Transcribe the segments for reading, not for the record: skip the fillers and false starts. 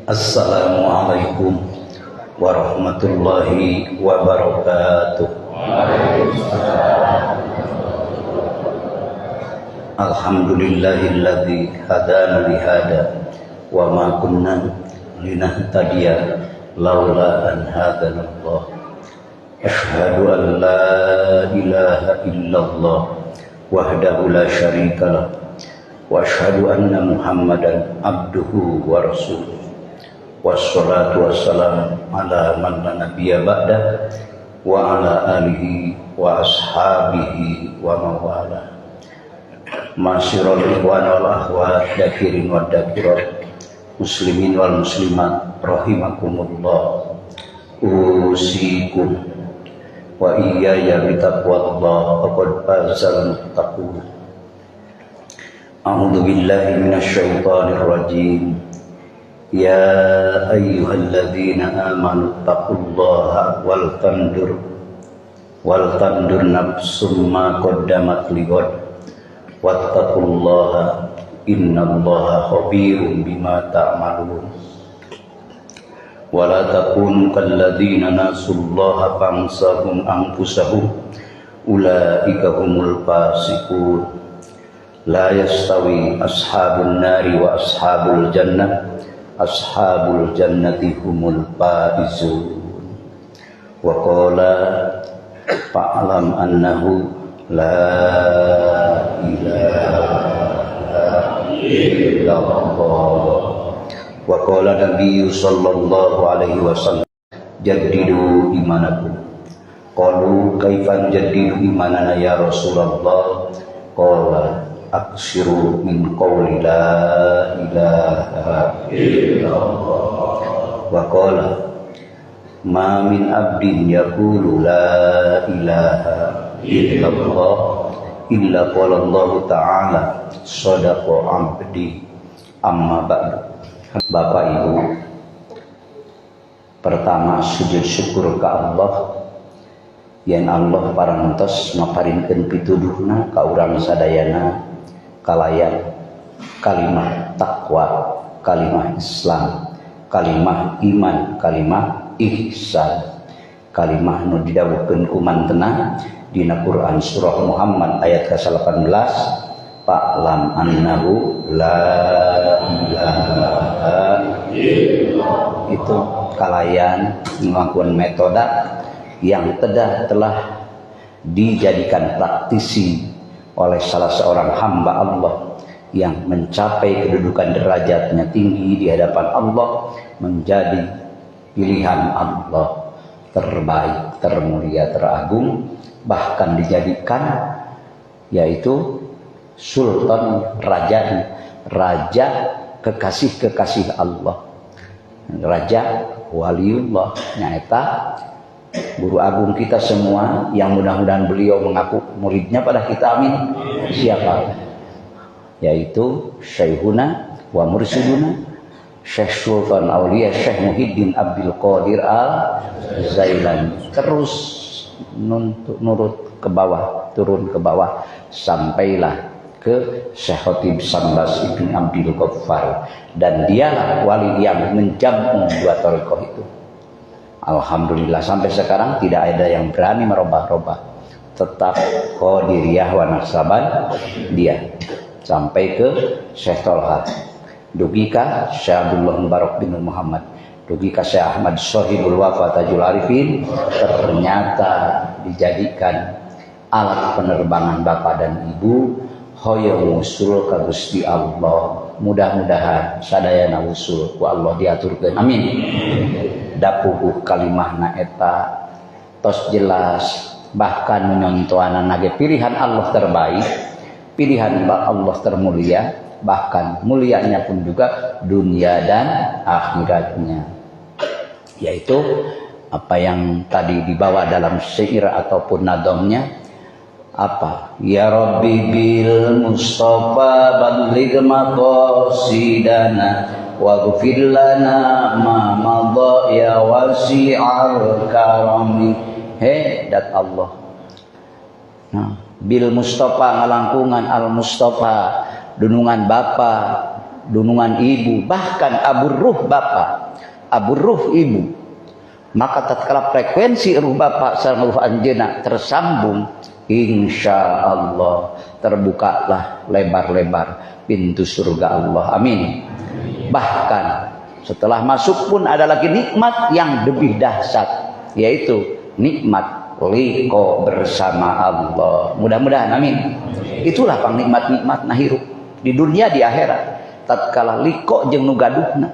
Assalamualaikum warahmatullahi wabarakatuh. Alhamdulillahilladzi hadana lihada wa ma kunna linahtadiya laula an hadana Allah. Asyhadu an la ilaha illallah wahdahu la syarika lah wa asyhadu anna Muhammadan abduhu wa rasuluh. Wassalatu wassalamu ala man la nabiyya ba'da wa ala alihi wa ashabihi wa mawala. Masyarul ikhwan wal akhwat, dakirin wal dakirat, muslimin wal muslimat rahimakumullah. Usikum wa iyaya bitaqwallah faqad fazal muttaqun. A'udzu billahi minasyaitonir rajim. Ya ayyuhalladzina amanu taqullaha wal tandur nafsum ma qaddamat lighad wattaqullaha innallaha khabirum bima ta'malun. Wa la takunu kalladzina nasullaha fansahum anfusahum ulaika humul fasiqun. La yastawi ashabun nari wa ashabul jannah, ashabul jannati humul faizun. Wa qala fa'lam annahu la ilaha illallah. Wa qala nabiyyu sallallahu alaihi wasallam jaddidu imanakum. Qalu kaifan jaddidu imanana ya Rasulullah? Qala aksiru min qawli la ilaha illallah. Wa qala ma min abdin yaqulu la ilaha illallah illa qala Allah ta'ala sadaqa abdi. Amma ba'du. Bapak Ibu, pertama sujud syukur ke Allah yang Allah parantos maparinkeun pituduhna ka urang sadayana kalayan kalimah takwa, kalimah Islam, kalimah iman, kalimah ihsan, kalimah nu didhawuhkeun ku mantena dina Quran surah Muhammad ayat ke-18, fa'lam annahu la ilaha illallah. Itu kalayan ngelakuan metoda yang telah dijadikan praktisi oleh salah seorang hamba Allah yang mencapai kedudukan derajatnya tinggi di hadapan Allah, menjadi pilihan Allah terbaik, termulia, teragung, bahkan dijadikan yaitu sultan, raja kekasih Allah, raja waliullah, nyaeta guru agung kita semua yang mudah-mudahan beliau mengaku muridnya pada kita, amin. Siapa? Yaitu Syekhuna wa Mursiduna Syekh Sultan Aulia Syekh Muhyiddin Abdul Qadir Al-Zailani. Terus nurut ke bawah, turun ke bawah, sampailah ke Syekh Khotib Sambas Ibn Abdul Ghaffar, dan dialah wali yang menjamu dua thariqah itu. Alhamdulillah sampai sekarang tidak ada yang berani merubah-rubah, tetap Qadiriyah wa Naqsaban dia sampai ke Syekh Tolha, dugika Syekh Abdullah Mubarak bin Muhammad, dugika Syekh Ahmad Sohibul Wafa Tajul Arifin, ternyata dijadikan alat penerbangan Bapak dan Ibu hoyong usul ka Gusti Allah. Mudah-mudahan sadayana usul ku Allah diaturkeun, amin. Dapuh kalimahna eta tos jelas, bahkan menyontohana nage pilihan Allah terbaik, pilihan Allah termulia, bahkan mulianya pun juga dunia dan akhiratnya, yaitu apa yang tadi dibawa dalam syair ataupun nadomnya. Apa? Ya Rabbi bil Mustafa balligh maqasidana waghfir lana ma madha ya wasi'al karami. Dat Allah. Nah, bil Mustafa ngalangkungan al Mustafa dunungan Bapa dunungan ibu, bahkan aburruh bapak, aburruh ibu. Maka tatkala frekuensi ruh bapak sareng ruh anjeunna tersambung, insya Allah terbukalah lebar-lebar pintu surga Allah. Amin. Bahkan setelah masuk pun ada lagi nikmat yang lebih dahsyat, yaitu nikmat liko bersama Allah. Mudah-mudahan amin. Itulah pang nikmat-nikmat nah hirup di dunia di akhirat. Tatkala liko jeung nu gaduhna,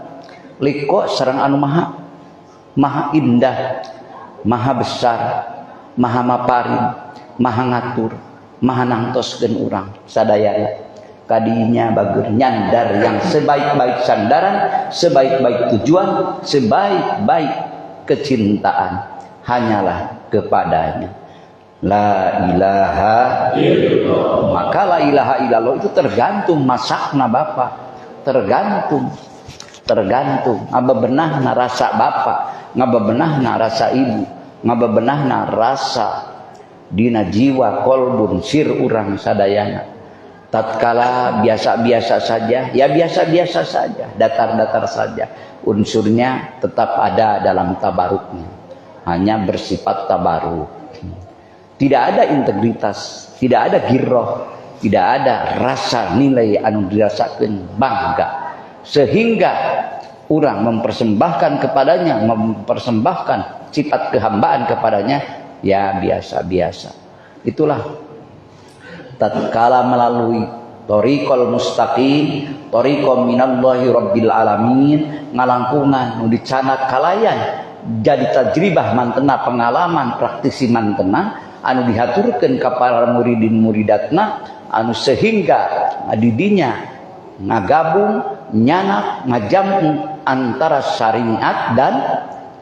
liko sareng anu maha indah, maha besar, maha maparin, maha ngatur, maha nangtoskeun urang sadayana. Kadinya bager nyandar yang sebaik-baik sandaran, sebaik-baik tujuan, sebaik-baik kecintaan hanyalah kepadanya. La ilaha illallah. Maka la ilaha illallah itu tergantung masakna bapak, tergantung ngabebenahna rasa bapak, ngabebenahna rasa ibu, ngabebenahna rasa dina jiwa kolbun sir urang sadayana. Tatkala biasa-biasa saja, ya biasa-biasa saja, datar-datar saja, unsurnya tetap ada dalam tabaruknya, hanya bersifat tabaruk. Tidak ada integritas, tidak ada girroh, tidak ada rasa nilai anu dirasakeun bangga, sehingga orang mempersembahkan kepadanya, mempersembahkan sifat kehambaan kepadanya, ya biasa-biasa. Itulah tatkala melalui thoriqul mustaqim, thoriqum minallahi rabbil alamin, ngalangkungan nu dicana kalayan jadi tajribah mantena, pengalaman praktisi mantena anu dihaturkeun ka para muridin muridatna, anu sehingga didinya ngagabung nyanak ngajamu antara syariat dan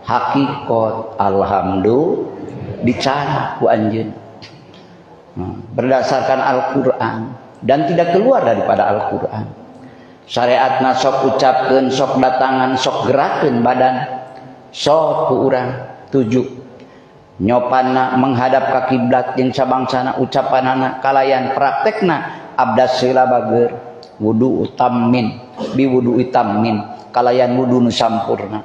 hakikat. Alhamdulillah dicana ku anjeun berdasarkan Al-Quran dan tidak keluar daripada Al-Quran. Syariatna sok ucapkeun, sok datangan, sok gerakeun badan, sok ku urang tuju nyopanna menghadap ka kiblat jeung sabangsana ucapanana kalayan praktekna abdas heula bager wudu utamin bi wudu itamin kalayan wudu nu sampurna.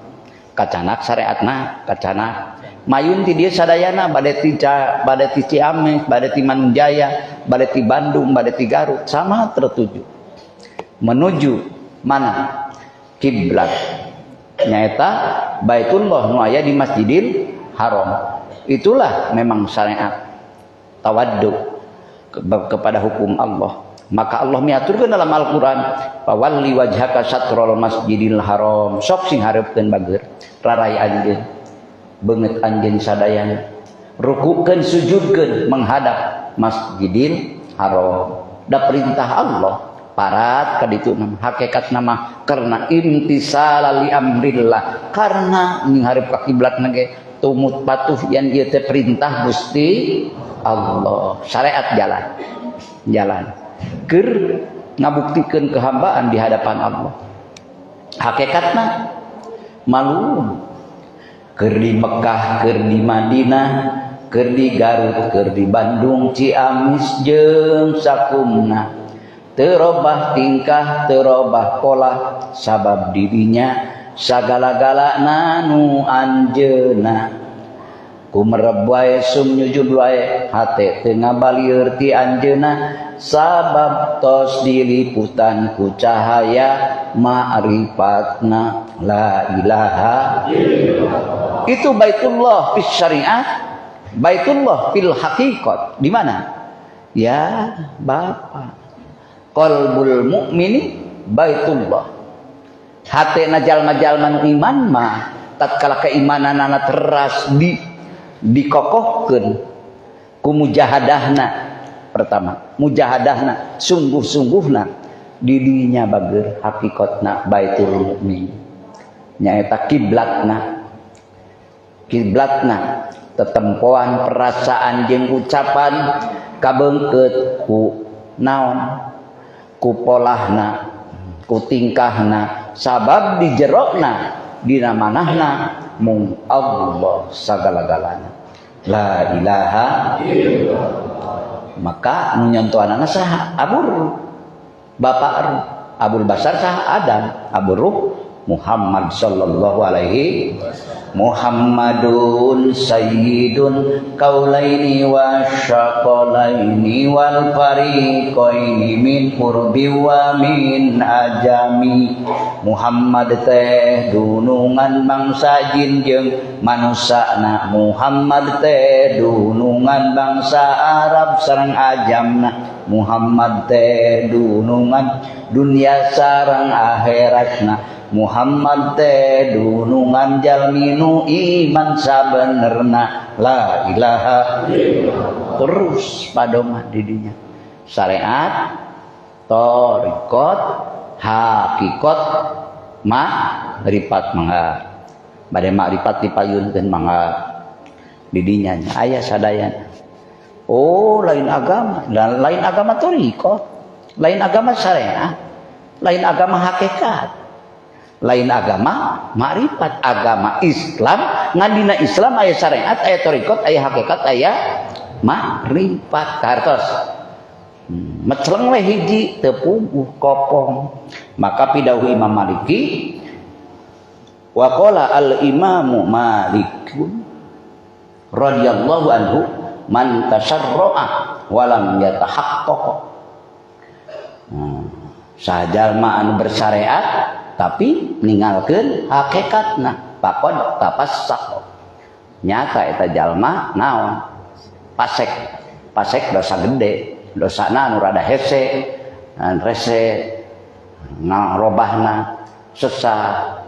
Kacanak syariatna kacanak mayun ti dieu sadayana bade ti Ciamis, bade ti Manunjaya, bade ti Bandung, bade ti Garut, sama tertuju menuju mana kiblat nyaeta Baitullah nu aya di Masjidil Haram. Itulah memang syariat tawaddu kepada hukum Allah. Maka Allah miaturkeun dalam Al-Qur'an, "Fawalli wajhaka syatrul Masjidil Haram." Sok sing hareupeun bager rarai anjeun, beungeut anjeun sadayana, rukukeun sujudkeun menghadap Masjidil Haram. Da perintah Allah parat ka ditu nama hakikat nama karena imtisal li amrillah, karena nghareup ka kiblat ge tumut patuh yang ieu teh perintah Gusti Allah. Syariat jalan keur ngabuktikeun kehambaan di hadapan Allah. Hakikatna malu keur di Mekah, keur di Madinah, keur di Garut, keur di Bandung, Ciamis jeung sakumna teu robah tingkah, teu robah pola, sabab dirinya sagala-galana nu anjeunna kumereb wae sum nyujud wae hate teu ngabalieur ti anjeunna, sabab tos diliputan ku cahaya ma'rifatna. La ilaha illallah. Itu Baitullah fis syariat, Baitullah fil haqiqat. Di mana? Ya Bapak, qalbul mukmini Baitullah. Hatena jalma-jalma nu iman mah tatkala keimananana teras dikokohkeun ku mujahadahna. Pertama, mujahadahna sungguh-sungguhna di dinya bager hakikatna Baitul Mukmin nyaeta kiblatna tetempoan perasaan jeung ucapan kabeungkeut ku naon, ku polahna, ku tingkahna, sabab di jerona dina manahna mung Allah sagala-galana. La ilaha illallah. Maka nu nyontoanana saha? Abur bapak Abul Basar sah Adam, Abu Ruh Muhammad sallallahu alaihi Muhammadun sayyidun kaulaini wa syaqalaini wal fariqaini min qurbi wa min ajami. Muhammad teh dunungan bangsa jin jeung manusana, Muhammad teh dunungan bangsa Arab sareng ajamna, Muhammad teh dunungan dunia sareng akhiratna, Muhammad teh dunungan jalminu iman sabenerna la ilaha illallah. Terus padoma didinya syariat, thariqat, hakikat, ma'rifat mangga. Bade ma'rifat dipayunkeun mangga didinya aya sadayana. Oh, lain agama, lain agama thariqat, lain agama syariat, lain agama hakikat, lain agama makrifat. Agama Islam ngandina Islam aya syariat, aya thariqat, aya hakikat, aya makrifat. Kartos meceleng we hiji teu puguh kopong. Maka pidawuh Imam Maliki, wa qala al imamu Malikun radhiyallahu anhu man tasarra'a wa lam yatahaqqaq. Sajalma anu bersyariat tapi ninggalkeun hakikatna faqad tafassaq. Nyata eta jalma naon? Pasek. Pasek dosa gede, dosana anu rada hese, rese, ngarobahna sesat.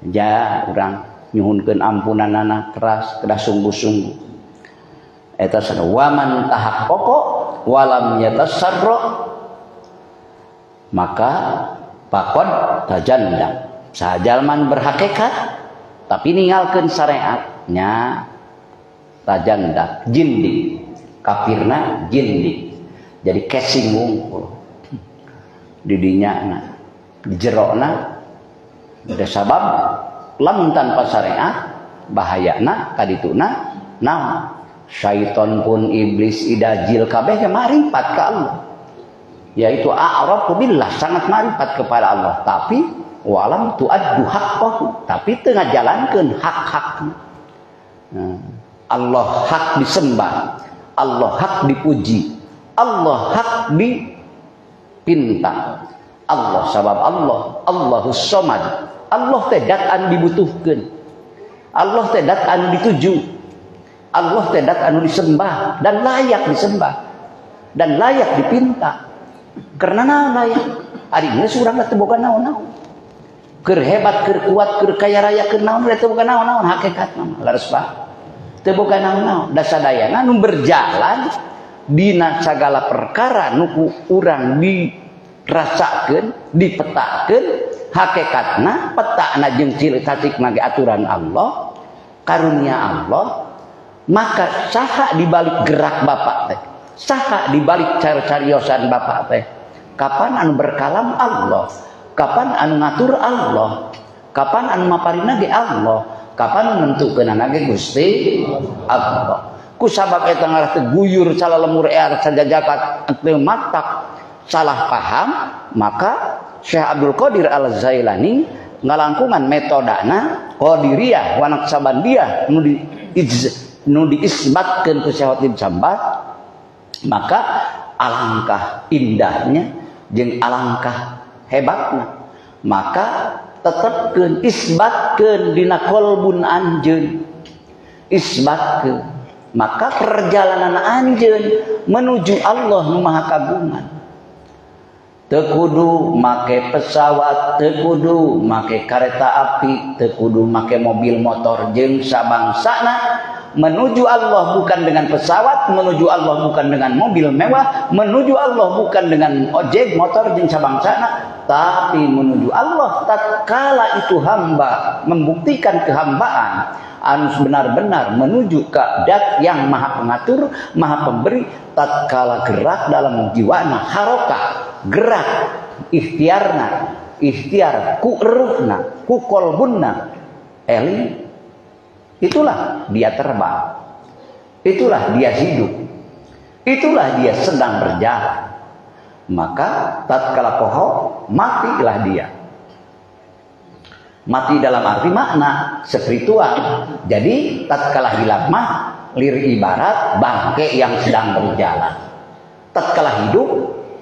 Ja urang nyuhunkeun ampunanana keras, kedah sungguh-sungguh. Eta sana waman tahaqqaqa walam yatasarra, maka faqad tajanda. Sajalman berhakikat tapi ninggalkeun syariatnya tajanda, jindi. Kafirna jindi. Jadi casing wungkul didinya di jerona. Ada sabab lamun tanpa syariat bahayana kadituna naon? Syaiton pun iblis idajil kabeh ma'rifat ka Allah, yaitu a'rafu billah, sangat ma'rifat kepada Allah, tapi walam tu'addu haqqahu, tapi teu ngajalankeun hak-hakna. Allah hak disembah, Allah hak dipuji, Allah hak dipinta. Allah sabab Allah, Allahus Samad, Allah teh dat anu dibutuhkeun, Allah teh dat anu dituju, Allah teh dat anu disembah dan layak disembah dan layak dipinta. Karena naon layak? Ari geus urang teh boga naon-naon. Keur hebat, keur kuat, keur kaya raya, keur naon teh boga naon-naon hakikatna. Laras Pak. Teu boga naon-naon. Da sadayana nu berjalan dina sagala perkara nu urang dirasakeun, dipetakeun hakikatna, petana jeung ciri-ciri ge aturan Allah, karunia Allah. Maka saha dibalik gerak Bapak teh, saha dibalik cariosan Bapak teh. Kapan anu berkalam Allah, kapan anu ngatur Allah, kapan anu maparina ge Allah, kapan menentukeunana ge Gusti Allah. Ku sabab eta ngarah teu guyur salalemur ear sajajakat teu matak salah paham, maka Syekh Abdul Qadir Al-Zailani ngalangkungan metodana Qadiriyah wa Naqsabandiyah nu diisbatkeun ku Syekh Khatib Sambat. Maka alangkah indahnya jeung alangkah hebatna, maka tetepkeun, isbatkeun dina qalbun anjeun, isbatkeun. Maka perjalanan anjeun menuju Allah nu Maha Kagungan teu kudu make pesawat, teu kudu make kareta api, teu kudu make mobil motor jeung sabangsana. Menuju Allah bukan dengan pesawat, menuju Allah bukan dengan mobil mewah, menuju Allah bukan dengan ojek motor jeung sabangsana, tapi menuju Allah tatkala itu hamba membuktikan kehambaan anu benar-benar menuju ke Dat yang Maha Pengatur, Maha Pemberi. Tatkala gerak dalam jiwana, harokah gerak ikhtiarna, ikhtiar ku ruhna, ku kolbunna eli, itulah dia terbang, itulah dia hidup, itulah dia sedang berjalan. maka tatkala poho matilah dia. Mati dalam arti makna spiritual. Jadi tatkala hilang mah lir ibarat bangke yang sedang berjalan. Tatkala hidup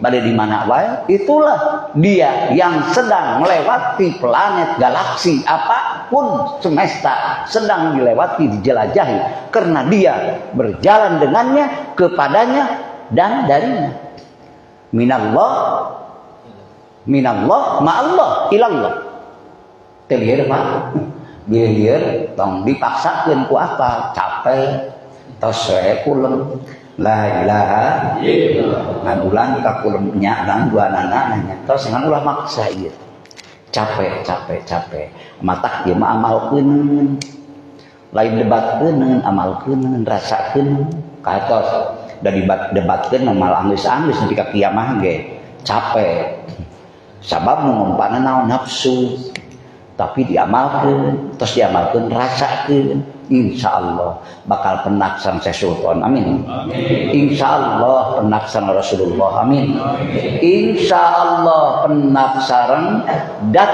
pada di mana wae, itulah dia yang sedang melewati planet, galaksi, apapun semesta sedang dilewati, dijelajahi, karena dia berjalan dengannya, kepadanya dan darinya. Minallah ma'allah ilallah. Telieur Pak, bilieur tong dipaksakeun ku apa? Capek, tos we kulem. La ilaha illallah. Ngan ulang ka kulem nya ngan dua nana tos ngan ulah maksa ieu. Capek. Matak ieu mah amalkeun. Lain debatkeun amalkeun, rasakeun katos. Da debatkeun amal anggeus-anggeus nepi ka kiamah ge. Capek. Sabab ngumpana naon nafsu. Tapi diamalkan, terus diamalkan, rasakan, insya Allah bakal penaksang Sultan, amin. Insya Allah penaksang Rasulullah, amin. Insya Allah penaksang dat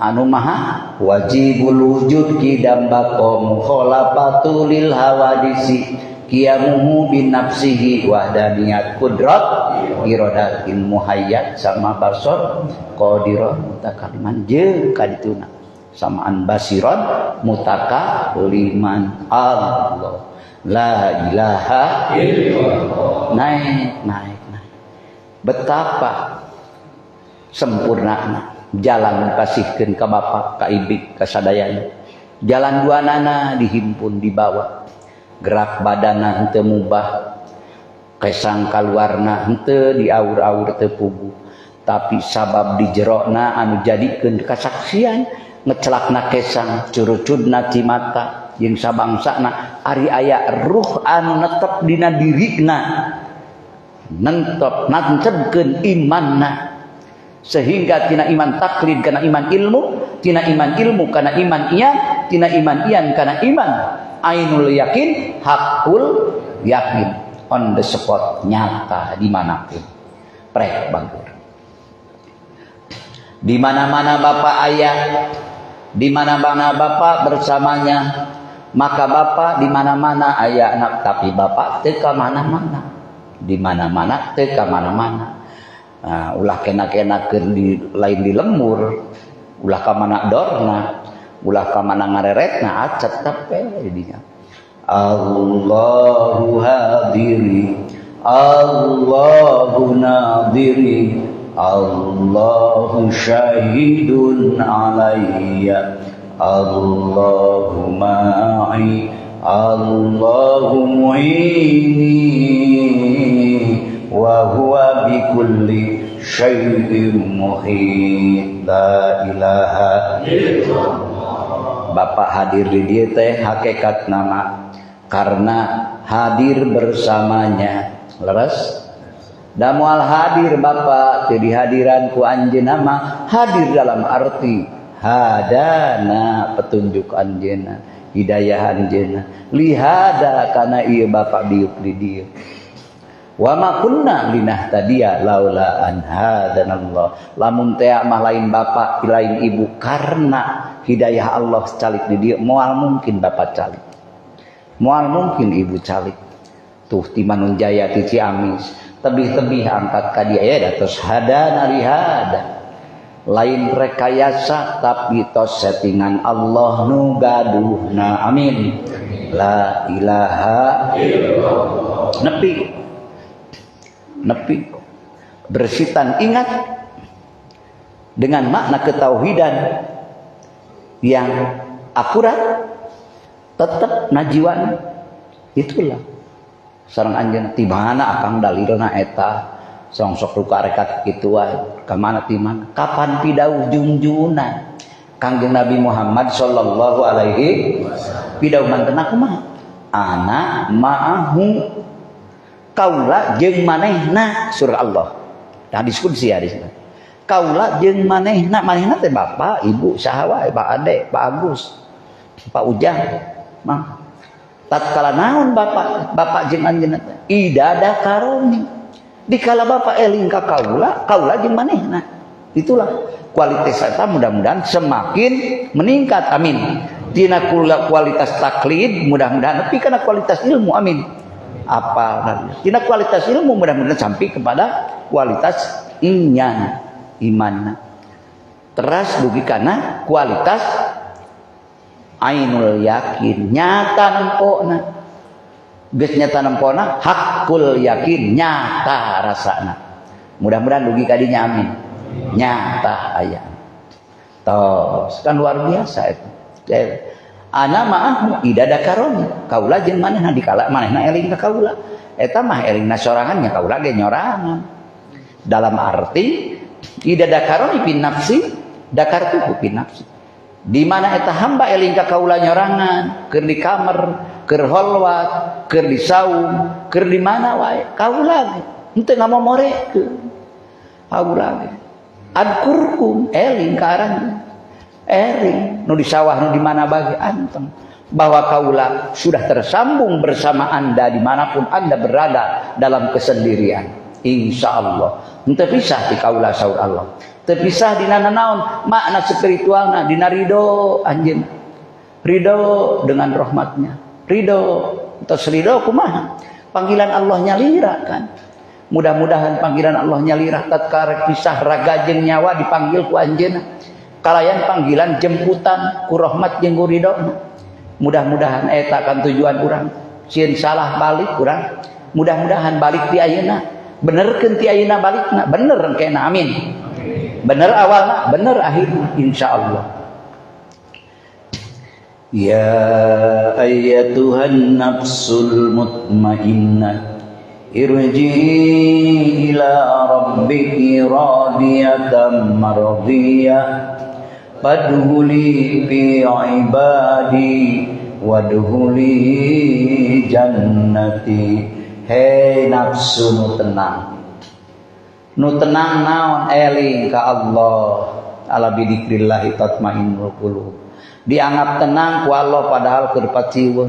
anu maha wajibul wujud kidam baqo mukhalafatu lil hawadisi qiyamuhu bin nafsihi wahdaniyat kudrat iradatin muhayyad sama basor qadirah mutakaliman jeung kadituna samaan basiron mutakaliman Allah la ilaha illallah. Naik betapa sempurnana jalan dipasihkeun ka bapak ka ibik ka sadayana jalan duanana dihimpun dibawa gerak badana henteu mubah kesang kaluarna henteu diaur-aur teu puguh tapi sabab di jerona anu jadikeun kasaksian ngecelakna kesang curucudna ti mata jeung sabangsana ari aya ruh anu netep dina dirina nentep nancebkeun imanna sehingga tina iman taklid kana iman ilmu, tina iman ilmu kana iman iyan, tina iman iyan kana iman ainul yakin, hakul yakin, on the spot, nyata dimanapun. Prek bagur. Di mana-mana bapak ayah, di mana-mana bapak bersamanya, maka bapak di mana-mana ayah anak, tapi bapak teka mana-mana, di mana-mana teka mana-mana. Nah, ulah kena-kena di lain di lemur, ulah ka mana dorna, ulah ka mana ngareretna acet tape dinya. Allahu hadiri, Allahu nadiri, Allahu syahidun alayya, Allahu ma'i, Allahu mu'ini, wa huwa bikulli syai'in muhit. La ilaha illallah. Bapak hadir di dia teh hakikat nama karena hadir bersamanya. Leres? Da moal hadir bapak teu dihadiran ku anjeunna mah hadir dalam arti hadana petunjuk anjeunna, hidayah anjeunna. Lihada kana ieu bapak diuk di dieu. Wa ma kunna linahtadiya laula an hadanallah. Lamun teh mah lain bapak lain ibu karena hidayah Allah calik di dieu moal mungkin bapak calik. Moal mungkin ibu calik. Tuh ti Manunjaya ti Ciamis tebih-tebih angkat ka dia ya datos hadana lihada. Lain rekayasa tapi tos settingan Allah nu gaduhna, amin. La ilaha illallah. Nepi bersitan ingat dengan makna ketauhidan yang akurat tetap najiwan itulah sareng anjeunna ti mana akang dalilna eta songsok luka rekat kitu wae ka mana ti mana kapan pidauh junjunan Kangjeng Nabi Muhammad sallallahu alaihi wasallam pidauh mantena kumaha ana ma'ahu kaula jeung manehna surah Allah. Nah diskusi ya di sini. Kaula jeung manehna teh bapak, ibu, saha wae, Pak Ade, Pak Agus, Pak Ujang. Mah tatkala naon bapak jeung anjeunna teh idada karoni. Dikala Bapak eling ka kaula jeung manehna. Itulah kualitas eta mudah-mudahan semakin meningkat. Amin. Tina kualitas taklid mudah-mudahan tapi kana kualitas ilmu. Amin. Apa tina kualitas ilmu mudah-mudahan sampai kepada kualitas iman. Teras dugi kana kualitas ainul yakin, nyata nempona. Geus nyata nempona hakul yakin, nyata rasana. Mudah-mudahan dugi ka dinya. Amin. Nyata aya. Tos kan luar biasa itu. Ana ma'ahu idada karoni, kaula jeung manehna dikala manehna eling ka kaula. Eta mah elingna sorangan nya kaula ge nyorangan. Dalam arti idada karoni bin nafsi dakartuhu bin nafsi. Di mana eta hamba eling ka kaula nyorangan, keur di kamar, keur holwat, keur di saum, keur di mana wae, kaula ge henteu ngamomorekeun. Kaula ge adkurkum eling ka aranna. Ering nu di sawah nu di mana bagi anteng bahwa kaula sudah tersambung bersama Anda dimanapun Anda berada dalam kesendirian. Insya Allah henteu pisah ti kaula saur Allah. Teu pisah dina naon makna spiritualna dina ridho anjeun. Ridho dengan rahmatnya. Ridho tos ridho kumaha? Panggilan Allah nyalira kan. Mudah-mudahan panggilan Allah nyalira tatkala pisah raga jeung nyawa dipanggil ku anjeunna. Kalayan panggilan jemputan ku rahmat jeung ku ridho. Mudah-mudahan eta kan tujuan urang. Sieun salah balik urang. Mudah-mudahan balik ti ayeuna. Benerkeun ti ayeuna balikna. Bener engkena amin. Bener awalna, bener akhirna insyaallah. Ya ayyatuhan nafsul mutmainnah irji'i ila rabbiki radiyatan mardiyah fadkhuli fi ibadi wadkhuli jannati. Hei nafsu nu tenang. Nu tenang naon eling ka Allah. Ala bidzikrillah tatmainnul qulub. Dianggap tenang ku Allah padahal keur paciweuh.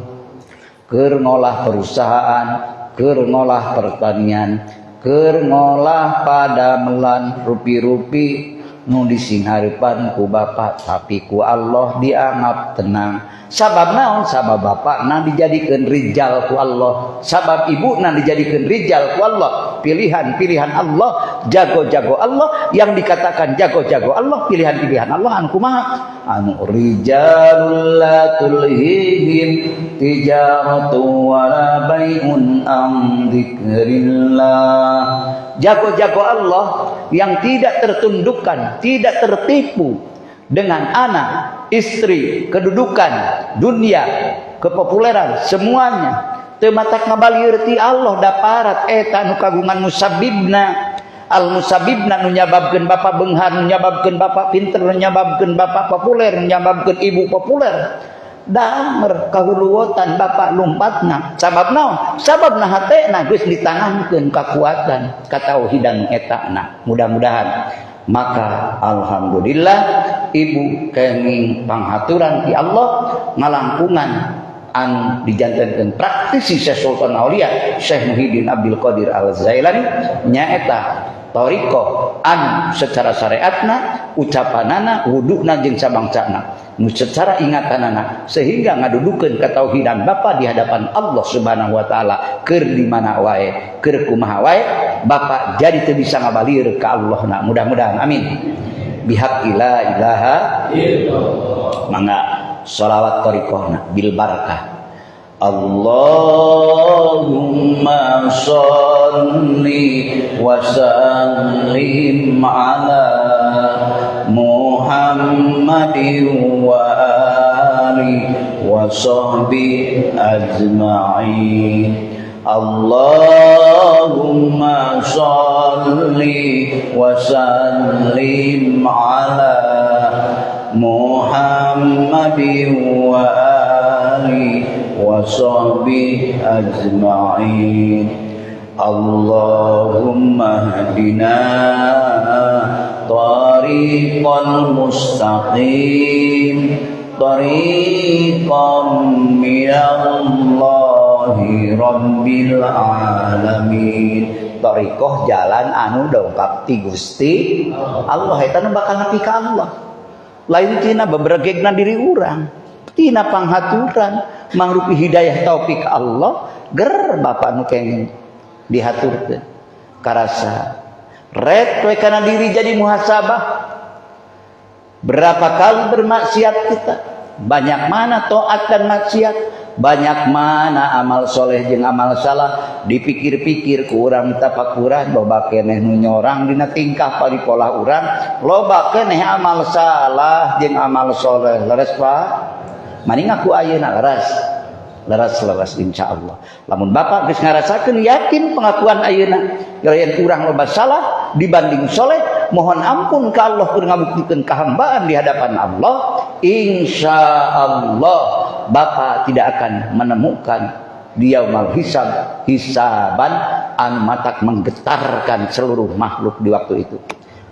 Keur ngolah perusahaan, keur ngolah pertanian, keur ngolah padamelan rupi-rupi nu disinghareupan ku Bapa tapi ku Allah dianggap tenang. Sabab naon? Sabab bapakna dijadikeun rijal ku Allah, sabab ibuna dijadikeun rijal ku Allah. Pilihan-pilihan Allah, jago-jago Allah, yang dikatakan jago-jago Allah, pilihan-pilihan Allah anu kumaha? Anu rijalul la tulhihim tijaratu wala bai'un an dzikrillah. Jago-jago Allah yang tidak tertundukkan, tidak tertipu dengan anak, istri, kedudukan, dunia, kepopuleran, semuanya. Teu matak ngabalieur ti Allah daparat eta nu kagungan musabbibna. Al musabbibna nu nyababkeun bapa beunghar, nu nyababkeun bapa pinter, nu nyababkeun bapa populer, nu nyababkeun ibu populer. Damer kahuluwotan bapa lumpatna. Sabab naon? Sababna hatena geus ditanamkeun kakuatan katauhidan etana. Mudah-mudahan maka alhamdulillah ibu kenging panghaturan ti Allah ngalangkungan anu dijantenkeun praktisi Syekh Sultan Aulia Syekh Muhyiddin Abdul Qadir Al-Zailani nyaeta thariqah anu secara syariatna ucapanana wuduna jeung sabangsana nu secara ingatanana sehingga ngadudukeun katauhidan bapa di hadapan Allah Subhanahu wa taala keur di mana wae keur kumaha wae bapa jadi teu bisa ngabalieur ka Allahna. Mudah-mudahan amin. Bihaqqi la ilaha illallah. Mangga shalawat thariqahna bil barakah. Allahumma sholli wa sallim ala Muhammadin wa ali wa sahbi ajma'in. Allahumma sholli wa sallim ala Muhammadin wa ali wa sahbi ajma'in. Allahumma hadina tariqal mustaqim tariqam minallahi rabbil alamin. thariqah jalan anu dongkap ti Gusti Allah eta nu bakal nepi ka Allah. Lain tina beberegegna diri urang, tina panghaturan mangrupi hidayah taufik Allah ger bapak nu kenging dihaturkeun karasa ret we kana diri jadi muhasabah. Berapa kali bermaksiat kita, banyak mana taat dan maksiat, banyak mana amal soleh jeung amal salah dipikir-pikir ku urang tapakuran loba keneh nu nyorang dina tingkah paripola urang, loba keneh amal salah jeung amal soleh. Leres Pak? Mani ngaku ayeuna leres insyaallah. Lamun bapak geus ngarasakeun yakin pengakuan ayeuna yen urang loba salah dibanding soleh, mohon ampun ka Allah keur ngabuktikeun kahambaan di hadapan Allah, insyaallah bapak tidak akan menemukan di yaumul hisab hisaban anu matak menggetarkan seluruh makhluk di waktu itu.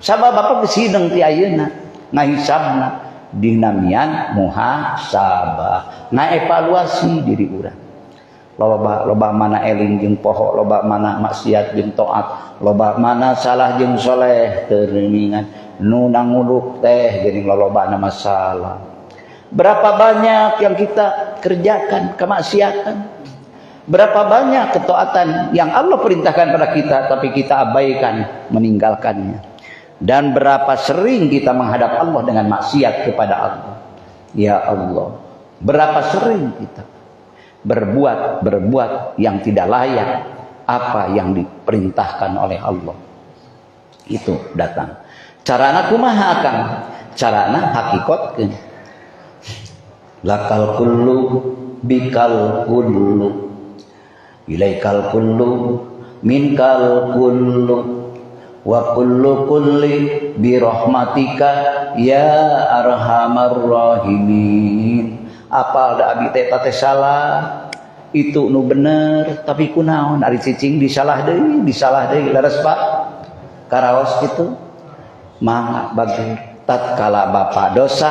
Sabab bapak geus hideung ti ayeuna ngahisabna dinamian muhasabah, ngaevaluasi diri urang. Loba mana eling jeung poho, loba mana maksiat jeung taat, loba mana salah jeung soleh teuringan nu nanguluk teh geuning lolobana masalah. Berapa banyak yang kita kerjakan kemaksiatan, berapa banyak ketaatan yang Allah perintahkan pada kita tapi kita abaikan meninggalkannya. Dan berapa sering kita menghadap Allah dengan maksiat kepada Allah. Ya Allah, berapa sering kita berbuat yang tidak layak apa yang diperintahkan oleh Allah. Itu datang. Carana kumaha akang? Carana hakikatkeun. Lakal kullu bikal kullu ilaikal kullu minkal kullu wa kullu kulli bi rahmatika ya arhamar rahimin. Apal da abi teh salah itu nu bener tapi kunaon ari cicing disalah deui leres Pak karaos kitu mangga bagus. Tatkala bapak dosa,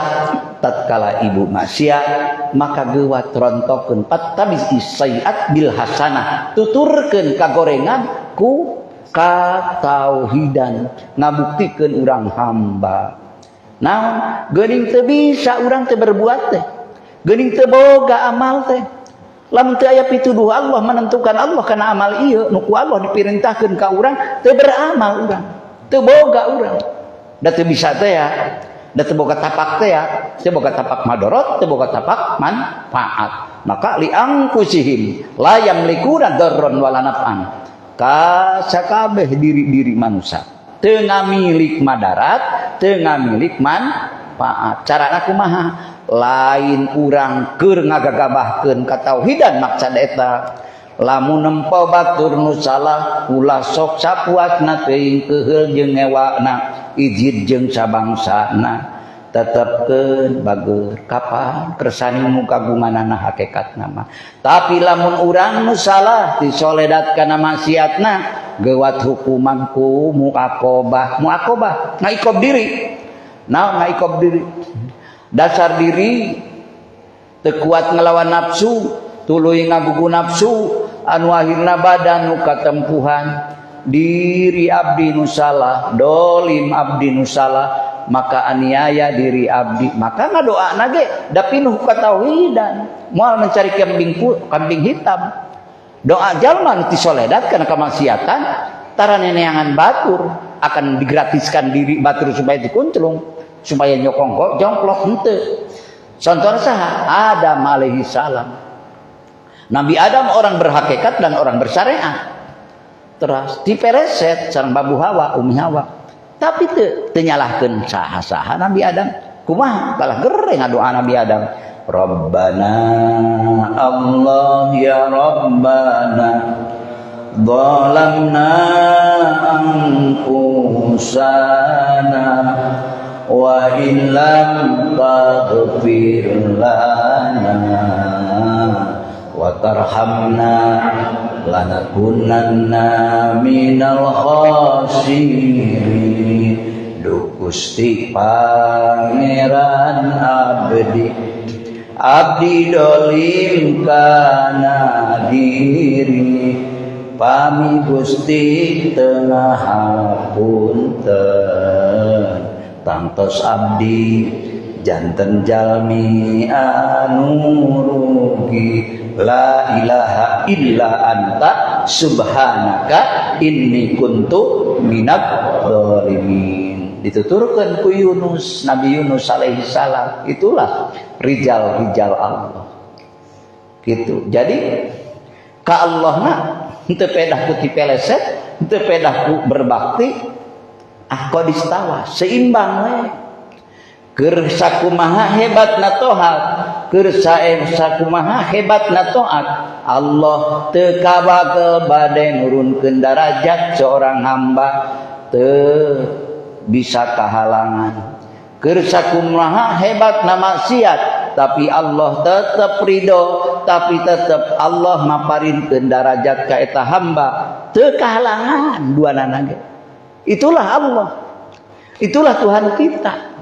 tatkala ibu maksiat, maka gewat rontokeun pattabi sayiat bil hasanah, tuturkeun kagorengan ku katauhidan, ngabuktikeun urang hamba. Naon geuning teu bisa urang teh berbuat teh, geuning teu boga amal teh. Lamun teu aya pituduh Allah menentukan Allah kana amal ieu nu ku Allah diperintahkeun ka urang teu beramal urang, teu boga urang. Da teu bisa teh ya, da teu boga tapak teh ya, teu boga tapak madorot, teu boga tapak manfaat. Maka li angkusihim la yamlikuna darron wala naf'an. Ka sakabeh diri-diri manusia teu ngamilik madarat, teu ngamilik manfaat. Carana kumaha? Lain urang keur ngagagabahkeun katauhidan maksud eta. Lamun nempo batur nu salah ulah sok sapuasna teuing keheul jeung ngewakna ijid jeung sabangsana tetepkeun bageur kapan kersani nu kagunganana hakikatna mah. Tapi lamun urang nu salah disoledat kana maksiatna gewat hukuman ku muaqabah ngaikob diri. Naon ngaikob diri? Dasar diri teu kuat ngelawan nafsu, tuluy ngagugu nafsu anu akhirna badan nu katempuhan diri abdi nu salah, dolim abdi nu salah, maka aniaya diri abdi, maka ngadoana ge da pinuh katauhidan, moal mencari kambing hitam. Doa jalma nu tisoledat kana kamaksiatan tara neneangan batur akan digratiskan diri batur supaya dikunclung, supaya nyokong jongklok henteu. Contohna saha? Adam alaihi salam. Nabi Adam orang berhakikat dan orang bersyariat. Terus dipereset sareng babu Hawa, Umi Hawa. Tapi teu nyalahkeun saha-saha Nabi Adam. Kumaha? Kalah gereh ngadoa Nabi Adam. Rabbana Allah ya Rabbana zalamna anfusana wa illam taghfir lana wa tarhamna lanakunanna minal khasirin. Duh Gusti Pangeran abdi dolim kana diri, pami Gusti tengah hapunten tangtos abdi janten jalmi anu rugi la ilaha illa anta subhanaka inni kuntu minadz dzalimin. Dituturkan ku Yunus, Nabi Yunus alaihi salam. Itulah rijal-rijal Allah. Gitu. Jadi ka Allahna henteu pedah ku tipeleset, henteu pedah ku berbakti, qadistawa seimbang we. Keur sakumaha hebatna tohat, keur sakumaha hebatna taat, Allah teu kabakel bade nurunkeun darajat seorang hamba, teu bisa kahalangan. Keur sakumaha hebatna maksiat, tapi Allah tetep ridho, tapi tetep Allah maparinkeun darajat ka eta hamba, teu kahalangan duanana ge. Itulah Allah. Itulah Tuhan kita.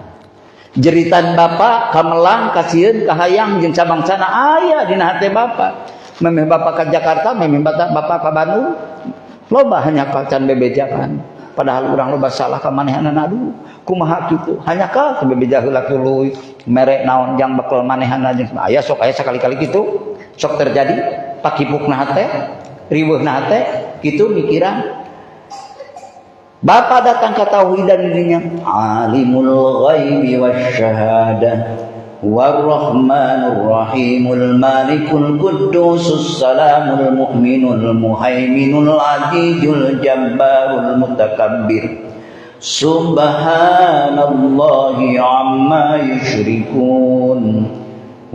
Jeritan Bapa kamelang kasieun kahayang jeung sabangsana aya dina hate Bapa. Memeh Bapa ka Jakarta, memeh Bapa ka Bandung, loba hanya ka can bebejakan. Padahal urang loba salah ka manehanna aduh kumaha kitu. Hanya ka bebeja heula tuluy mere naon jang bekel manehanna jeung aya sok aya sakali-kali kitu. Sok terjadi pakipukna hate, riweuhna hate kitu mikiran. Bapa datang ke tauhidan dirinya, alimul ghaibi wasyahadah warrahmanur rahimul malikul quddusus salamul mu'minul muhaiminul azizul jabbarul mutakabbir subhanallahi amma yusyrikun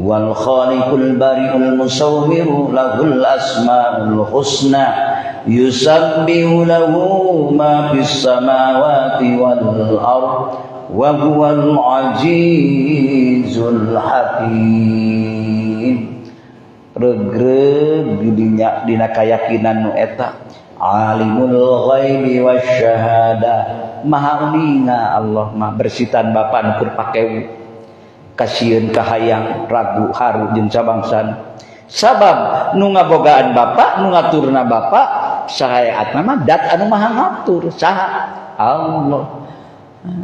wal khaliqul bari'ul musawwiru lahul asmaul husna yusabbihu lahu ma fis samawati wal ard wa huwal azizul hakim. Regreg dina kayakinan nu eta alimul ghaibi wasyahadah, maha uninga Allah mah bersitan Bapa nu keur pakewu kasieun kahayang ragu haru jeung sabangsan. Sabab nu ngabogaan Bapa, nu ngaturna Bapa sahayaatna mah dat anu maha ngatur saha Allah.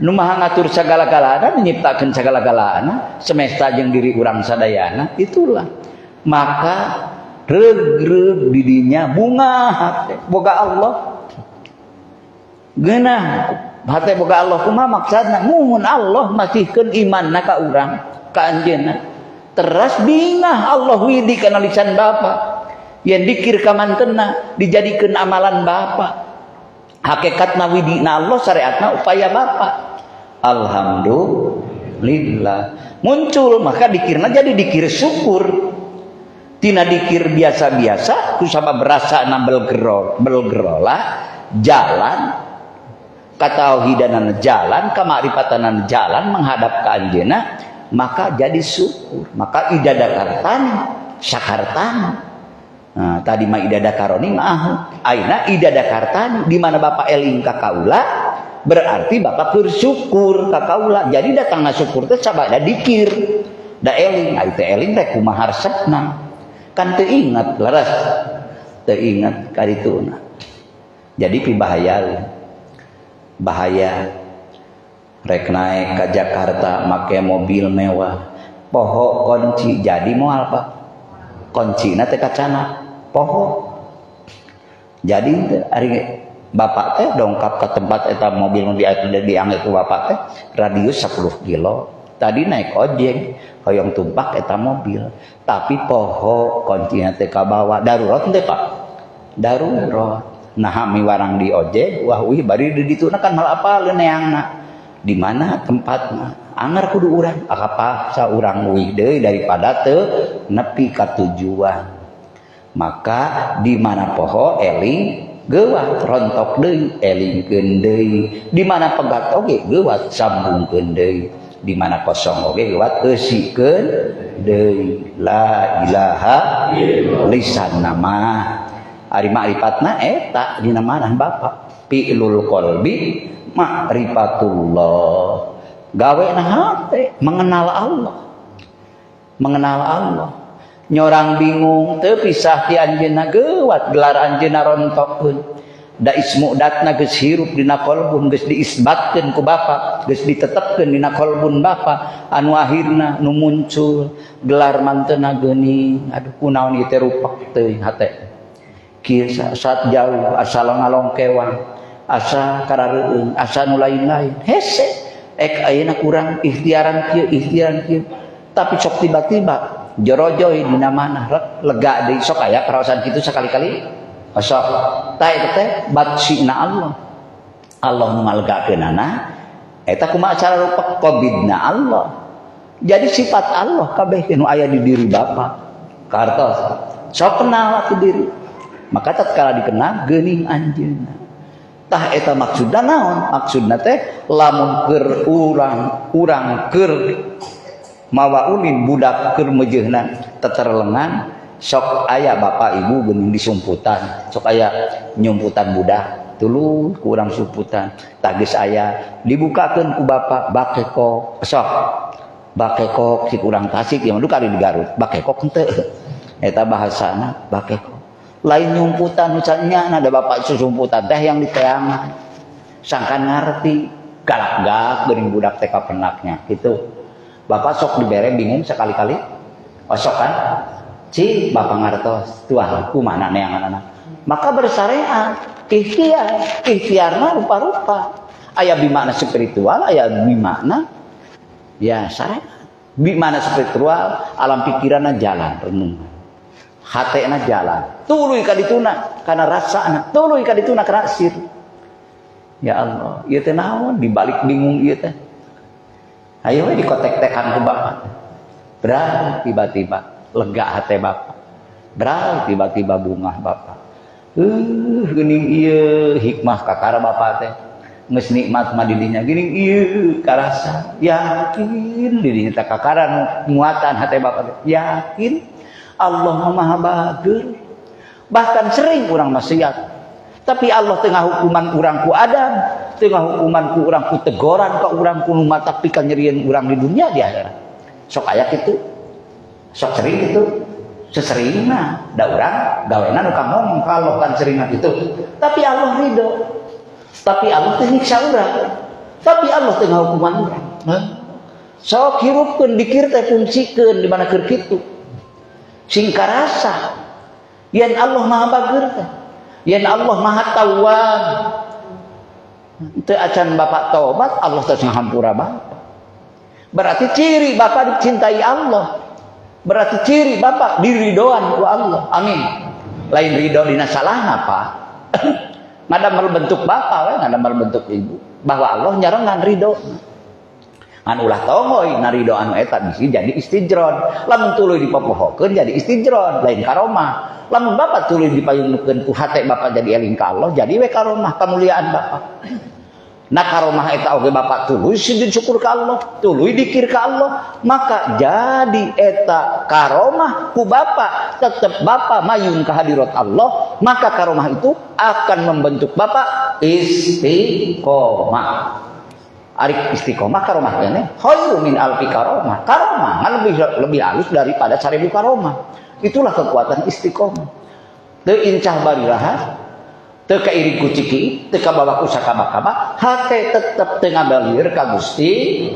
Nu maha ngatur sagala-galana, nyiptakeun sagala-galana semesta jeung diri urang sadayana. Itulah maka regreg di dinya bunga hate boga Allah. Geunah hate boga Allah kumaha maksudna? Mumun Allah masihkeun imanna ka urang, ka anjeunna. Teras bingah Allah widi kana lisan Bapa. Yen dikir ka mantenna dijadikeun amalan Bapa. Hakikatna widina Allah, syariatna upaya Bapa. Alhamdulillah. Muncul maka dikirna jadi dikir syukur. Tina dikir biasa-biasa kusaba berasa nambel gerola jalan katauhidanan jalan, kamarifatanan jalan menghadap ka anjeunna, maka jadi syukur. Maka idadakartani sakartani. Nah, tadi mah idadakaroni mah ayeuna idadakartani di mana Bapa eling ka kaula berarti Bapa bersyukur ka kaula. Jadi datangna syukur teh sabada dikir. Da eling, ari teh eling teh kumaha resepna. Kan teu ingat leres. Teu ingat ka dituna. Jadi pibahaya. Bahaya rek naik ke Jakarta make mobil mewah poho kunci jadi moal Pak kuncina teh kacana poho jadi ari Bapak teh dongkap ke tempat eta mobil nu diambil ku Bapak teh radius 10 kilo tadi naik ojek hoyong tumpak eta mobil tapi poho kuncina teh kabawa darurat teh Pak darurat. Nah miwarang di ojek wah wih bari di dituna kan mal apaleun neangna di mana tempatna anggar kudu urang akapaksa urang wih deui daripada teu nepi ka tujuan. Maka di mana poho eling geuwat rontok deui elingkeun deui, di mana pegat oge geuwat sambungkeun deui, di mana kosong oge geuwat eusikeun deui. La ilaha illallah lisan nama ari ma'rifatna eta dina manah Bapa fi'lul qalbi ma'rifatullah gawe na hate mengenal Allah nyorang bingung teu pisah ti anjeunna geuwat gelar anjeunna rontokkeun da ismudatna geus hirup dina qalbun geus diisbatkeun ku bapa geus ditetepkeun dina qalbun bapa anu akhirna nu muncul gelar manteuna geuning aduh kunaon ieu teh rupek teuing hate kieu saat jauh asa ngalongkewang asa karareueung asa nu lain-lain hese ayeuna kurang ikhtiaran kieu tapi sok tiba-tiba jorojoy dina manah lega deui sok aya karaosan kitu sakali-kali sok tah eta teh batsina Allah nu ngalegakeunana eta kumaha cara rupek qabidna Allah jadi sifat Allah kabeh nu aya di diri bapa kartos sok kenal atuh diri maka tatkala dikenal geuning anjeunna tah eta maksudna naon maksudna teh lamun keur urang keur mawa ulin budak keur mejeunna teterlengan sok aya bapak ibu geuning disumputan sok aya nyumputan budak tuluy ku urang sumputan tah geus aya dibukakeun ku bapak bakekok sok bakekok si urang Tasik yang kali di Garut bakekok henteu eta bahasana bakekok lain nyumputan misalnya ada bapak susumputan teh yang diteangan sangkan ngarti galak-galak geuning budak teh ka penaknya gitu bapak sok dibere bingung sekali-kali osok kan ci bapak ngartos tuah kumaha neangan anak maka bersyariat ikhtiarna rupa-rupa aya bimana spiritual aya bimana ya syariat bimana spiritual alam pikiranna jalan renung hatena jalan tuluy ka dituna kana rasana tuluy ka dituna kana sir ya Allah ieu teh naon dibalik bingung ieu teh ayo we dikotek-tekan ku bapak berat tiba-tiba lega hate bapak berat tiba-tiba bungah bapak geuning ieu hikmah kakara bapak teh geus nikmat mah di dinya geuning ieu karasa yakin di dinya teh kakara muatan hate bapak teh yakin Allah Maha Bageur bahkan sering urang maksiat tapi Allah tengah hukuman urang ku Adam tengah hukuman ku urang ku tegoran ka urang ku nu matak pikeun nyerieun urang di dunia di akhirat sok aya kitu sok sering kitu seseringna da urang gawena nu ngomong ka Allah kan seringna kitu tapi Allah ridho tapi Allah teh nyiksa urang tapi Allah tengah hukuman urang sok hirupkeun dikir teh fungsikeun di mana keur kitu sing karasa yen Allah Maha Bageur teh yen Allah Maha Tawwab teu acan bapak tobat Allah teh ngahampura bapak berarti ciri bapak dicintai Allah berarti ciri bapak diridoan ku Allah amin lain ridho dina salahna Pak ngadamel bentuk bapak we ngadamel bentuk ibu bahwa Allah nyarengan ridho ngan ulah tongoy narido anu eta bisi jadi istijron lamun tuluy dipopohokeun jadi istijron lain karomah lamun bapak tuluy dipayungkeun ku hate bapak jadi eling ka Allah jadi we karomah kamuliaan bapak nah karomah eta oge bapak tuluy sujud syukur ka Allah tuluy dikir ka Allah maka jadi eta karomah ku bapak tetep bapak mayun ka hadirat Allah maka karomah itu akan membentuk bapak istiqomah arik istiqomah karomah kene khairu min alfi karomah karomah lebih halus daripada 1000 karomah itulah kekuatan istiqomah teu incah bariraha teu kairing ku ciki teu kabawa ku sakaba-kaba hate tetep teu ngabalir ka Gusti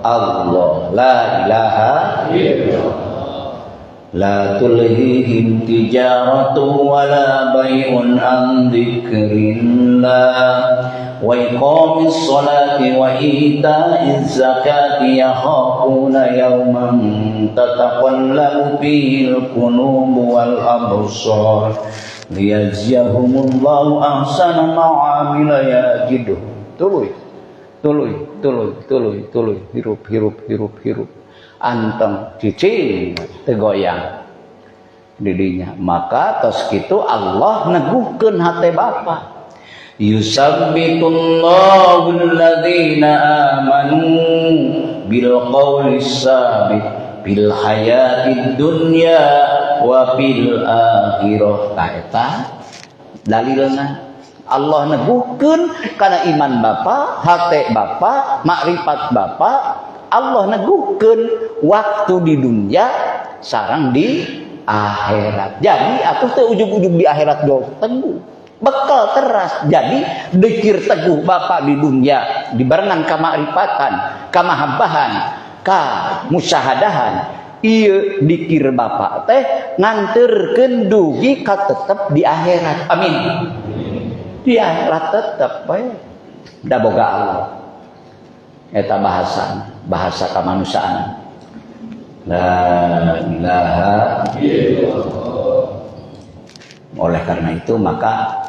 Allah la ilaha illallah la tulhihim tijaratu wala bai'un an dzikrillah wa iqamis sholati wa ita'iz zakati yakhafuna yawman tataqallabu fihi al-qulub wal absar liyajziyahumullahu ahsana ma 'amila yajidu tuluy hirup anteng cicing tegoyang didinya maka tos kitu Allah neguhkeun hate bapak yusabbitullahu alladzina amanu bil qawli sabit bil hayatid dunya wa fil akhirah eta dalilna Allah neguhkeun kana iman bapak hate bapak makrifat bapak Allah neguhkeun waktu di dunia sareng di akhirat. Jadi aku teh ujung-ujung di akhirat jauh teguh. Bekal teras. Jadi dikir teguh Bapak di dunia dibarengan kamakrifatan, kamahabbahan, ka musyahadahan. Ieu dikir Bapak teh nganterkeun dugi ka tetep di akhirat. Amin. Di akhirat tetep bae da boga Allah. Eta bahasa kamanusiaan. La ilaha illallah. Oleh karena itu maka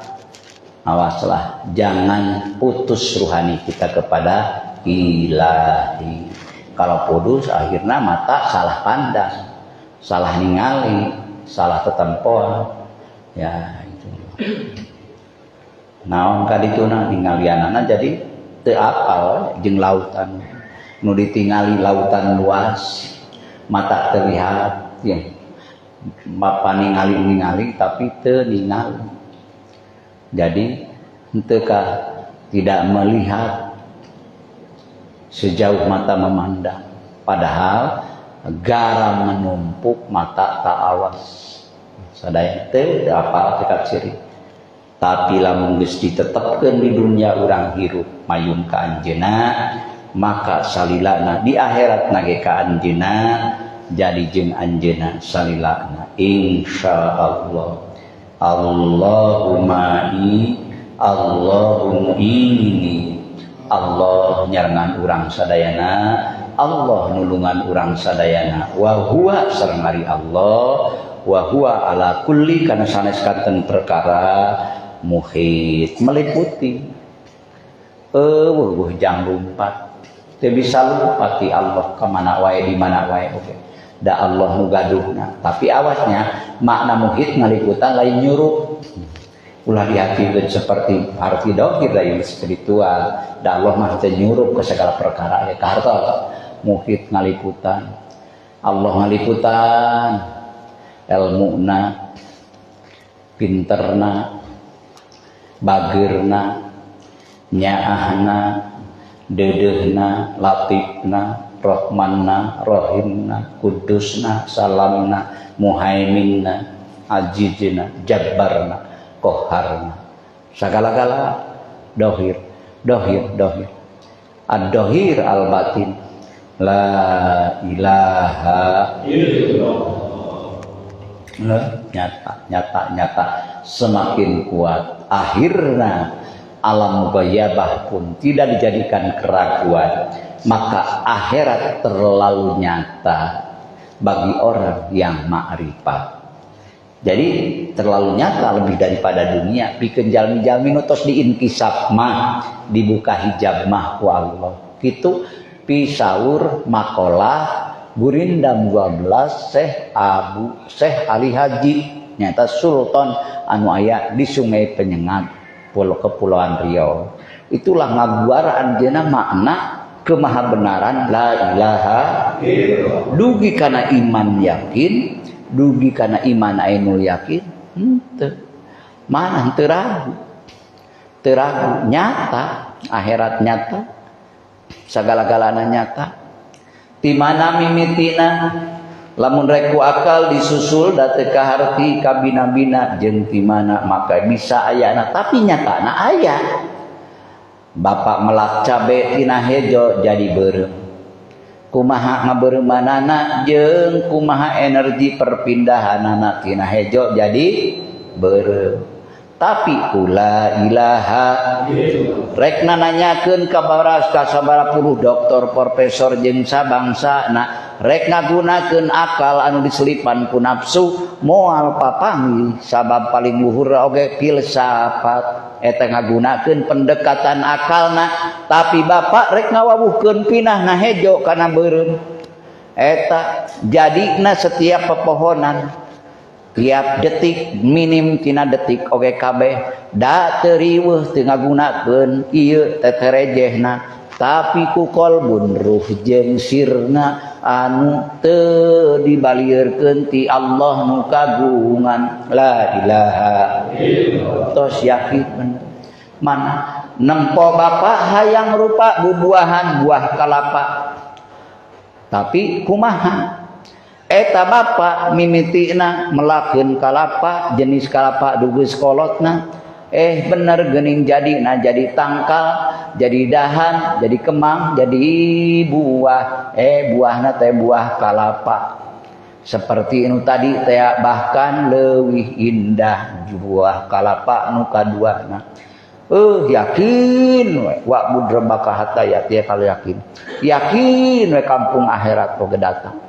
awaslah, jangan putus ruhani kita kepada ilahi. Kalau putus akhirnya mata salah pandang, salah ningali, salah tetempol. Ya itu. Naon kadituna ningalianana jadi teu apal jeung lautan. Nu ditingali lautan luas, mata terlihat ya. Bapak ningali tapi teu ningali. Jadi entekah tidak melihat sejauh mata memandang, padahal garam menumpuk mata tak awas. Sadaya teu apal cekap ciri. Tapi lamun geus ditetepkeun di dunia urang hirup mayun ka anjeunna, maka salilana di akhirat nage ka anjeunna jadi jeung anjeunna salilana insyaallah. Allahumma Allahumma ini Allah nyarengan urang sadayana, Allah nulungan urang sadayana, wa huwa sareng ari Allah, wa huwa ala kulli kana sanes kanten perkara muhit meliputi. Jang lumpat teu bisa lupati Allah kemana wae di mana wae. Oke. Da Allah nu gaduhna, tapi awasnya makna muhit ngaliputan lain nyuruh. Ulah diartikeun seperti arti dohir lain spiritual. Da Allah mah teu nyuruh ke segala perkara ya ka harta muhit ngaliputan. Allah ngaliputan ilmuna, pinterna, bagirna, nyaahna, dedehna, latifna, rahmanna, rahimna, kudusna, salamna, muhaiminna, ajizna, jabbarna, qoharna. Segala-gala dohir. Ad-dohir al-batin. La ilaha illallah. Nyata semakin kuat. Akhirnya alam ghaibah pun tidak dijadikan keraguan, maka akhirat terlalu nyata bagi orang yang ma'rifat. Jadi terlalu nyata lebih daripada dunia. Pikeun jalmi-jalmi nu tos diinkisab mah, dibuka hijab mah ku Allah. Kitu pisaur makalah Gurindam 12 Syekh Ali Haji nyata sultan anu aya di Sungai Penyengat Kepulauan Riau. Itulah ngaguar anjeunna makna kemahabenaran la ilaha illallah. Dugi kana iman yakin, dugi kana iman ainul yakin. Henteu. Mana teu ragu. Teu ragu nyata, akhirat nyata. Sagala-galana nyata. Di mana mimitina lamun reku akal disusul da teu kaharti kabina-bina jeung ti mana maka bisa ayana tapi nyatana aya. Bapak melak cabe tina hejo jadi beureum. Kumaha ngabeureumanana jeung kumaha energi perpindahanana tina hejo jadi beureum. Tapi kula ilaha rek nanyakeun ka sabaraha puluh doktor profesor jeung sabangsana rek ngagunakeun akal anu diselipan ku nafsu moal papangi sabab paling luhur oge filsafat eta ngagunakeun pendekatan akalna. Tapi bapak rek ngawawuhkeun pinahna hejo kana beureum eta jadina setiap pepohonan tiap detik minim tina detik oge kabeh da teu riweuh teu ngagunakeun ieu teterejehna tapi ku qalbun ruh jeung sirna anu teu dibalieurkeun ti Allah nu kagungan. La ilaha illallah. Tos yakin bener mana nempo bapak hayang rupa bubuahan buah kalapa tapi kumaha Eta bapa mimitina melakeun kalapa jenis kalapa dugeus kolotna bener geuning jadi tangkal, jadi dahan, jadi kemang, jadi buah. Buahna teh buah kalapa. Seperti nu tadi teh bahkan leuwih indah buah kalapa nu kaduana. Yakin we wa budrebaka hatayat ya kalau yakin. Yakin we kampung akhirat oge datang.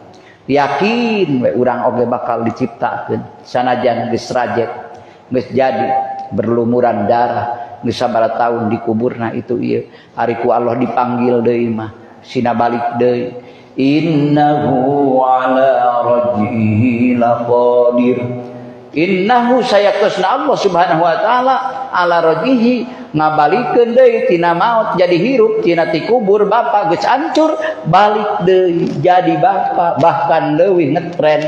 Yakin we urang oge bakal diciptakeun sanajan geus rajet, geus jadi berlumuran darah geus sabaraha taun dikuburna itu ieu ari ku Allah dipanggil deui mah sina balik deui innahu ala raj'ihi laqadir innahu sayaktosna Allah subhanahu wa ta'ala ala raj'ihi ngabalikeun deui tina maut jadi hirup tina ti kubur bapa geus hancur balik deui jadi bapa bahkan leuwih ngetren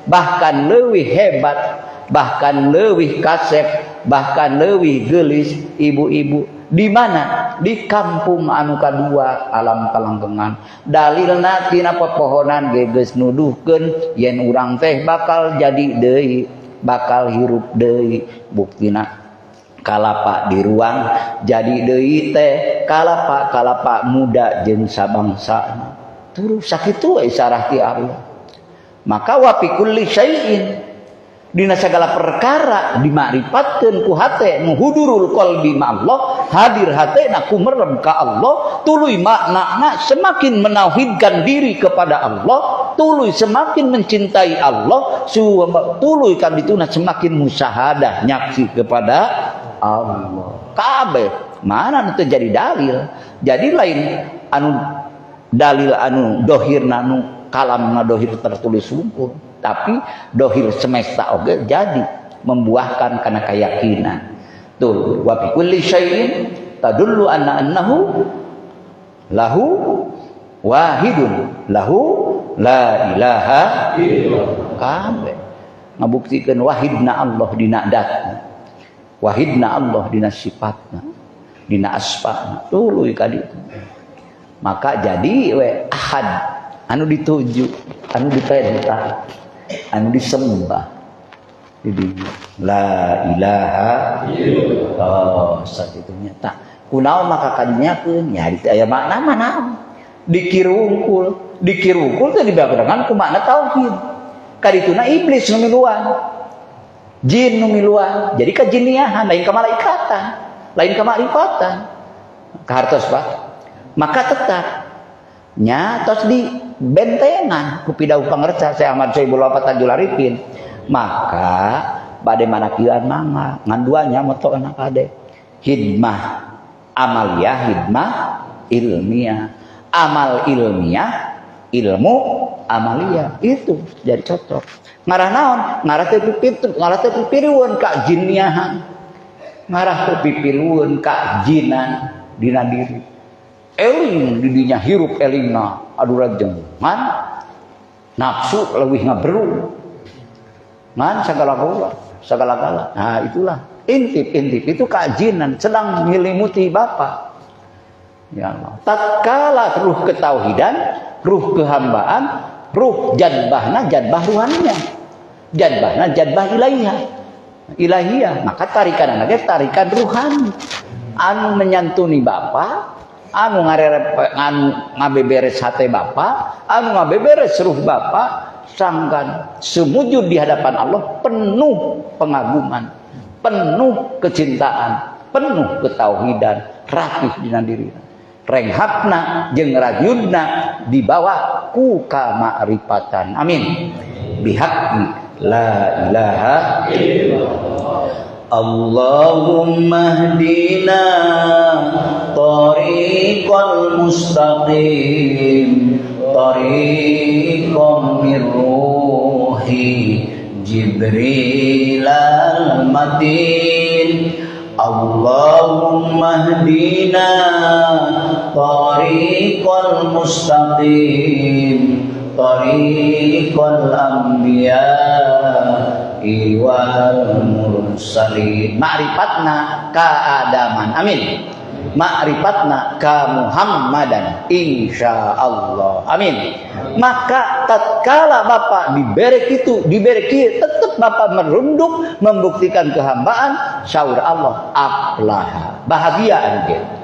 bahkan leuwih hebat bahkan leuwih kasep bahkan leuwih geulis ibu-ibu di mana di kampung anu kadua alam kalanggengan dalilna tina pepohonan geus nuduhkeun yen urang teh bakal jadi deui bakal hirup deui buktina kalapa di ruang jadi deui teh kalapa muda jeung sabangsana terus sakitu we sarah ti Allah maka wa fi kulli syai'in dina segala perkara dimakrifatan ku hate muhudurul qalbi ma Allah hadir hatena kumerem ka Allah tuluy maknana semakin menauhidkan diri kepada Allah tuluy semakin mencintai Allah tuluy kan dituna semakin musyahadah nyaksi kepada Allah kabeh mana itu jadi dalil jadi lain anu dalil anu dohirna anu kalamna dohir tertulis wungkul tapi dohir semesta oge jadi membuahkan karena keyakinan tuh wa fi kulli syai'in tadullu annahu lahu wahidun lahu la ilaha illallah kabeh ngabuktikeun wahidna Allah dina datna wahidna Allah dina sifatna dina asmana tuluy ka ditu maka jadi we ahad anu dituju anu diperintah anu disembah jadi la ilaha illallah sakitunya tak kunaon maka kadinyakeun nya di aya makna mana dikirungkul teh dibarengan ku makna tauhid kadituna iblis nu miluan jin nu miluan jadi kajiniahan lain kamalaikatan lain kamarifatan kahartos Pak maka tetap nya tos di bentengan ku pidau pangerca Syekh Ahmad Sohibul Wafat Tanjul Arifin maka bade manakian mangga ngan duanya moto anak kade hidmah amaliyah hidmah ilmiah amal ilmiah ilmu amaliyah itu jadi cocok ngarah naon ngarah teu pipirueun ka jinniahan ngarah teu pipirueun ka jinan dina diri eling didinya hirup elingna adu rajeng ngan nafsu leuwih ngabru ngan segala-gala nah itulah intip itu keajinan sedang nyelimuti bapa ya Allah tatkala ruh ketauhidan ruh kehambaan ruh jadbahna jadbah ruhaninya jadbahna jadbah ilahiyah maka tarikan anake tarikan ruhani anu menyantuni bapa anu ngabeberes hate bapa anu ngabeberes ruh bapa sangkan sumujud di hadapan Allah penuh pengaguman penuh kecintaan penuh ketauhidan rapih dina dirina renghapna jeung rajudna dibawa ku kamakrifatan amin bihaqqi la ilaha illallah Allahumma hdina tariqal mustaqim tariqam min ruhi Jibril al-matin Allahumma hdina tariqal mustaqim tariqal anbiya wal mursalin ma'rifatna ka Adaman. Amin. Ma'rifatna ka Muhammadan insyaallah. Amin. Maka tatkala Bapak diberi tetap Bapak merunduk membuktikan kehambaan, syaur Allah aflaha, bahagia anjir.